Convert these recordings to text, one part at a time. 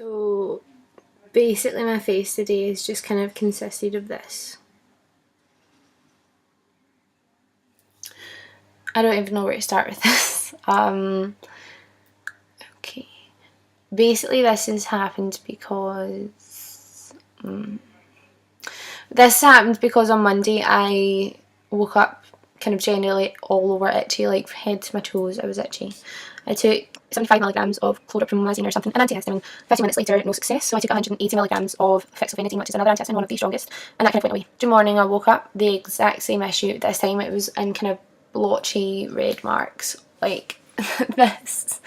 So basically my face today is just kind of consisted of this. I don't even know where to start with this. Okay. Basically this has happened because on Monday I woke up kind of generally all over itchy, like head to my toes I was itchy. I took 75 milligrams of chlorpromazine or something, an antihistamine. 15 minutes later, no success, so I took 180 milligrams of fixofenadine, which is another antihistamine, one of the strongest, and that kind of went away. During the morning I woke up, the exact same issue. This time it was in kind of blotchy red marks, like this,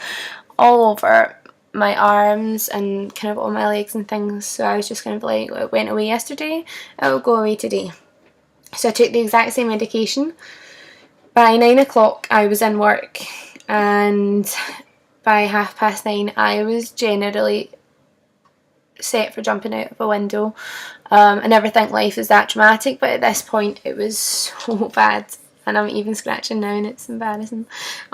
all over my arms and kind of on my legs and things. So I was just kind of like, it went away yesterday, it will go away today. So I took the exact same medication. By 9 o'clock I was in work, and by 9:30 I was generally set for jumping out of a window. I never think life is that dramatic, but at this point it was so bad, and I'm even scratching now and it's embarrassing.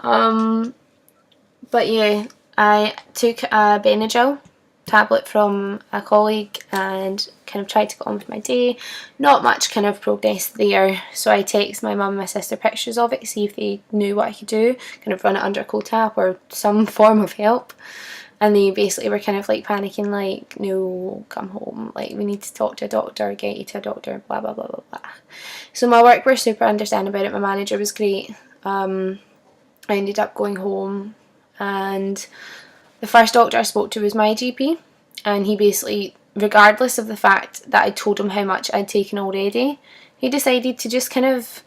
But yeah, I took a Benadryl tablet from a colleague and kind of tried to get on with my day. Not much kind of progress there, so I texted my mum and my sister pictures of it to see if they knew what I could do, kind of run it under a cold tap or some form of help. And they basically were kind of like panicking, like, no, come home, like we need to talk to a doctor, get you to a doctor, blah blah blah blah blah. So my work were super understanding about it, my manager was great. I ended up going home, and the first doctor I spoke to was my GP, and he basically, regardless of the fact that I told him how much I'd taken already, he decided to just kind of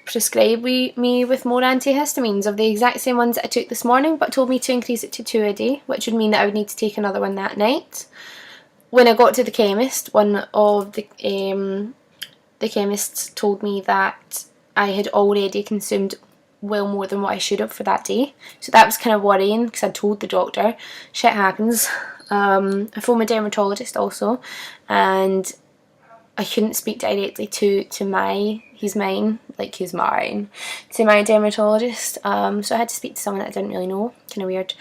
prescribe me with more antihistamines of the exact same ones that I took this morning, but told me to increase it to 2 a day, which would mean that I would need to take another one that night. When I got to the chemist, one of the chemists told me that I had already consumed well more than what I should have for that day. So that was kind of worrying, because I told the doctor, shit happens. I phoned my dermatologist also, and I couldn't speak directly to my dermatologist. So I had to speak to someone that I didn't really know. Kind of weird.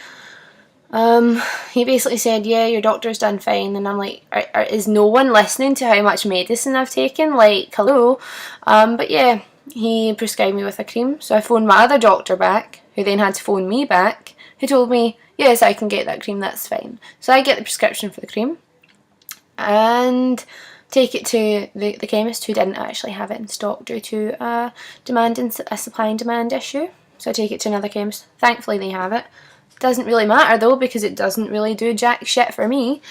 He basically said, yeah, your doctor's done fine, and I'm like, is no one listening to how much medicine I've taken? Like, hello? But yeah, he prescribed me with a cream, so I phoned my other doctor back, who then had to phone me back, who told me, yes, I can get that cream, that's fine. So I get the prescription for the cream, and take it to the chemist, who didn't actually have it in stock due to a supply and demand issue. So I take it to another chemist. Thankfully they have it. Doesn't really matter though, because it doesn't really do jack shit for me.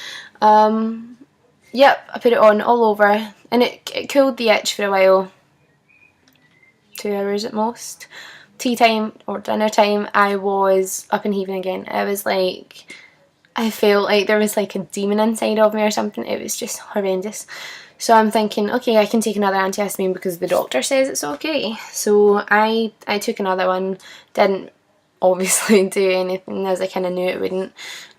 Yep, I put it on all over, and it cooled the itch for a while. 2 hours at most. Tea time or dinner time, I was up and heaving again. I was like, I felt like there was like a demon inside of me or something. It was just horrendous. So I'm thinking, okay, I can take another antihistamine because the doctor says it's okay. So I took another one. Didn't obviously do anything, as I kind of knew it wouldn't.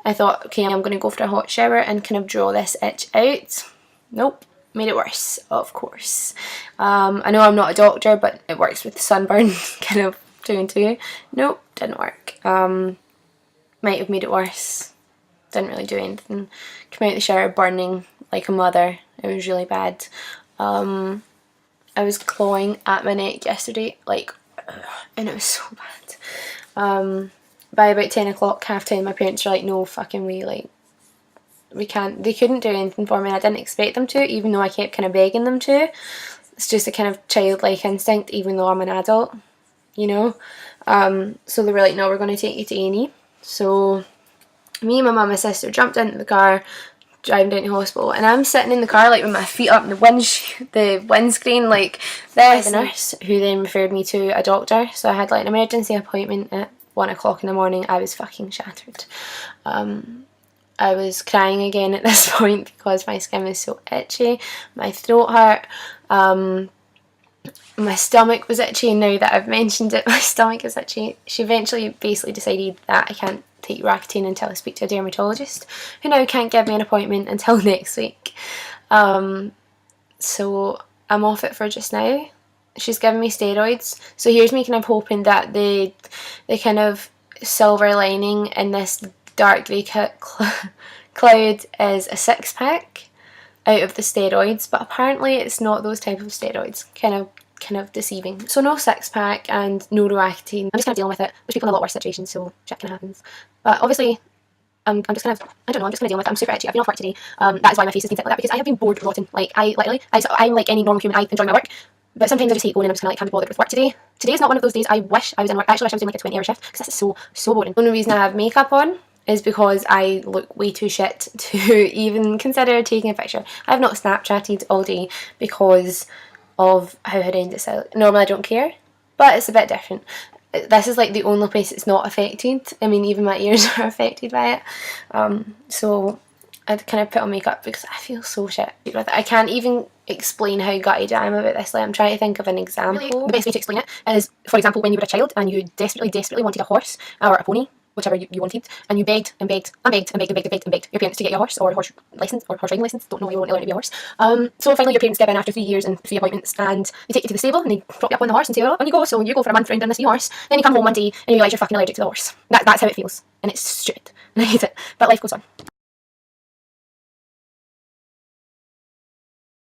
I thought, okay, I'm going to go for a hot shower and kind of draw this itch out. Nope. Made it worse, of course. I know I'm not a doctor, but it works with sunburn, kind of 2 and 2. Nope, didn't work. Might have made it worse. Didn't really do anything. Came out of the shower burning like a mother. It was really bad. I was clawing at my neck yesterday, like, and it was so bad. By about 10 o'clock, half 10, my parents were like, no fucking way, like, they couldn't do anything for me, and I didn't expect them to, even though I kept kind of begging them to. It's just a kind of childlike instinct, even though I'm an adult, you know. So they were like, no, we're going to take you to A&E. So me, my mum and my sister jumped into the car, driving down to hospital, and I'm sitting in the car like with my feet up in the windscreen like this. The nurse, who then referred me to a doctor, so I had like an emergency appointment at 1 o'clock in the morning. I was fucking shattered. I was crying again at this point because my skin was so itchy, my throat hurt, my stomach was itchy, and now that I've mentioned it, my stomach is itchy. She eventually basically decided that I can't take Roaccutane until I speak to a dermatologist, who now can't give me an appointment until next week. So I'm off it for just now. She's given me steroids, so here's me kind of hoping that the kind of silver lining in this dark grey Cloud is a 6-pack out of the steroids, but apparently it's not those type of steroids. Kind of deceiving. So no 6-pack and no Roaccutane. I'm just kind of dealing with it. There's people in a lot worse situations, so shit kind of happens. But obviously, I'm just kind of, I don't know, I'm just kind of dealing with it. I'm super itchy. I've been off work today. That is why my face has been like that, because I have been bored rotten. Like, I'm like any normal human, I enjoy my work. But sometimes I just hate going and I'm just kind of like, can't be bothered with work today. Today is not one of those days. I wish I was in work. Actually, I wish I was doing like a 20-hour shift, because this is so boring. The only reason I have makeup on is because I look way too shit to even consider taking a picture. I have not Snapchatted all day because of how horrendous I look. Normally I don't care, but it's a bit different. This is like the only place it's not affected. I mean, even my ears are affected by it. So I kind of put on makeup because I feel so shit with it. I can't even explain how gutted I am about this. Like, I'm trying to think of an example. Really, the best way to explain it is, for example, when you were a child and you desperately wanted a horse or a pony, whichever you wanted, and you begged and begged your parents to get you a horse or a horse license or horse riding license. Don't know why you want to learn to be a horse. So finally your parents give in after 3 years and 3 appointments, and they take you to the stable and they drop you up on the horse and say, oh, on you go. So you go for a month round on this new horse. Then you come home one day and you realise you're fucking allergic to the horse. That's how it feels, and it's stupid and I hate it. But life goes on.